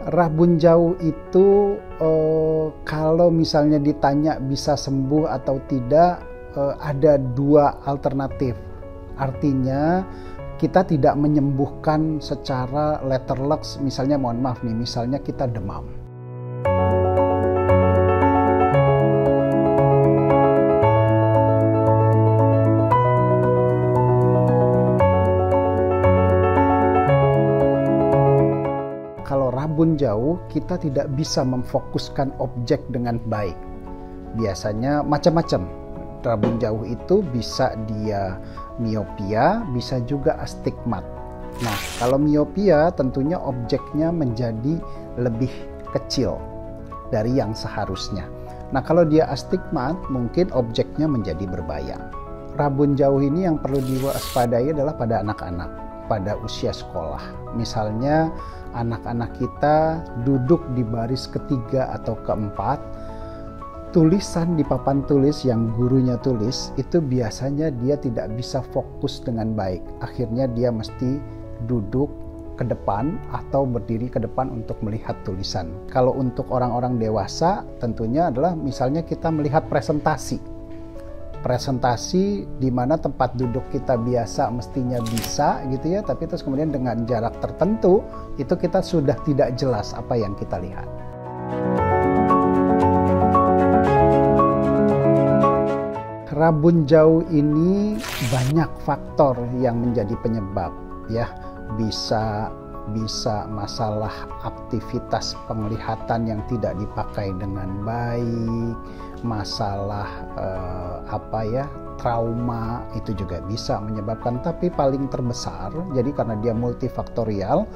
Rabun jauh itu kalau misalnya ditanya bisa sembuh atau tidak, ada dua alternatif. Artinya kita tidak menyembuhkan secara letterlux, misalnya mohon maaf nih, misalnya kita demam. Kalau rabun jauh, kita tidak bisa memfokuskan objek dengan baik. Biasanya macam-macam. Rabun jauh itu bisa dia miopia, bisa juga astigmat. Nah, kalau miopia tentunya objeknya menjadi lebih kecil dari yang seharusnya. Nah, kalau dia astigmat, mungkin objeknya menjadi berbayang. Rabun jauh ini yang perlu diwaspadai adalah pada anak-anak, pada usia sekolah. Misalnya, anak-anak kita duduk di baris ketiga atau keempat, tulisan di papan tulis yang gurunya tulis itu biasanya dia tidak bisa fokus dengan baik. Akhirnya dia mesti duduk ke depan atau berdiri ke depan untuk melihat tulisan. Kalau untuk orang-orang dewasa tentunya adalah misalnya kita melihat presentasi di mana tempat duduk kita biasa mestinya bisa gitu ya, tapi terus kemudian dengan jarak tertentu itu kita sudah tidak jelas apa yang kita lihat. Rabun jauh ini banyak faktor yang menjadi penyebab ya. Bisa masalah aktivitas penglihatan yang tidak dipakai dengan baik, masalah trauma itu juga bisa menyebabkan, tapi paling terbesar jadi karena dia multifaktorial,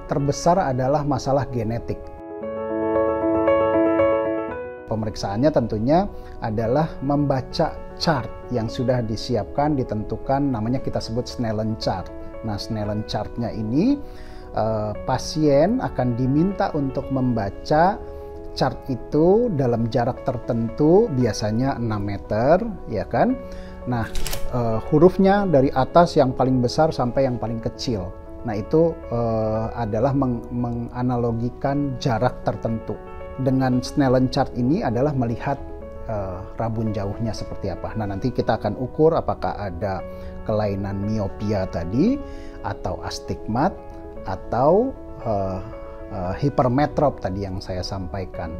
terbesar adalah masalah genetik. Pemeriksaannya tentunya adalah membaca chart yang sudah disiapkan, ditentukan, namanya kita sebut Snellen chart. Nah, Snellen chart-nya ini pasien akan diminta untuk membaca chart itu dalam jarak tertentu, biasanya 6 meter, ya kan? Nah, hurufnya dari atas yang paling besar sampai yang paling kecil. Nah, itu adalah menganalogikan jarak tertentu. Dengan Snellen chart ini adalah melihat rabun jauhnya seperti apa. Nah, nanti kita akan ukur apakah ada kelainan miopia tadi, atau astigmat, atau hipermetrop tadi yang saya sampaikan.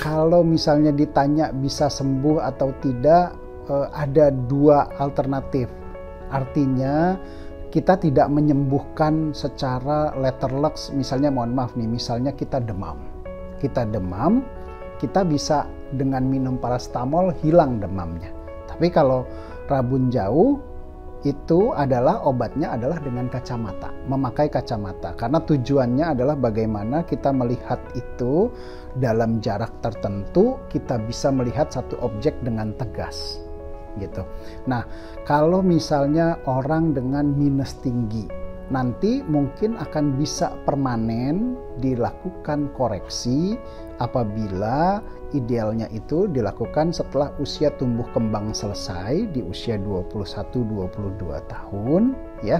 Kalau misalnya ditanya bisa sembuh atau tidak, ada dua alternatif. Artinya kita tidak menyembuhkan secara letterlux, misalnya mohon maaf nih, misalnya kita demam, kita bisa dengan minum paracetamol hilang demamnya. Tapi kalau rabun jauh itu adalah obatnya adalah dengan kacamata, memakai kacamata, karena tujuannya adalah bagaimana kita melihat itu dalam jarak tertentu, kita bisa melihat satu objek dengan tegas gitu. Nah, kalau misalnya orang dengan minus tinggi, nanti mungkin akan bisa permanen dilakukan koreksi apabila idealnya itu dilakukan setelah usia tumbuh kembang selesai di usia 21-22 tahun ya.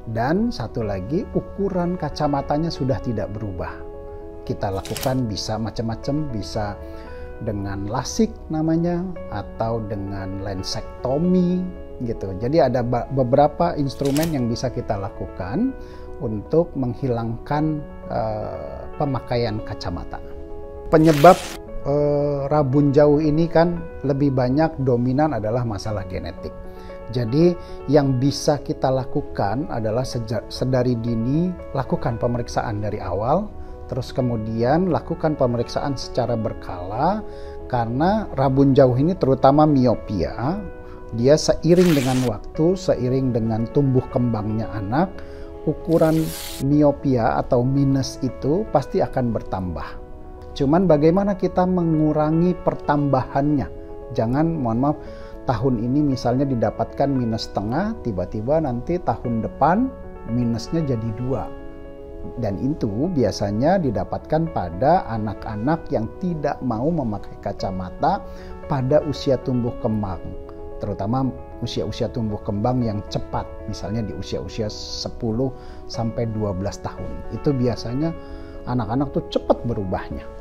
Dan satu lagi, ukuran kacamatanya sudah tidak berubah. Kita lakukan bisa macam-macam, bisa dengan lasik namanya, atau dengan lensektomi gitu. Jadi ada beberapa instrumen yang bisa kita lakukan untuk menghilangkan pemakaian kacamata. Penyebab rabun jauh ini kan lebih banyak dominan adalah masalah genetik. Jadi yang bisa kita lakukan adalah sedari dini lakukan pemeriksaan dari awal, terus kemudian lakukan pemeriksaan secara berkala, karena rabun jauh ini terutama miopia, dia seiring dengan waktu, seiring dengan tumbuh kembangnya anak, ukuran miopia atau minus itu pasti akan bertambah. Cuman bagaimana kita mengurangi pertambahannya. Jangan, mohon maaf, tahun ini misalnya didapatkan minus setengah, tiba-tiba nanti tahun depan minusnya jadi 2. Dan itu biasanya didapatkan pada anak-anak yang tidak mau memakai kacamata pada usia tumbuh kembang, terutama usia-usia tumbuh kembang yang cepat, misalnya di usia-usia 10 sampai 12 tahun. Itu biasanya anak-anak tuh cepat berubahnya.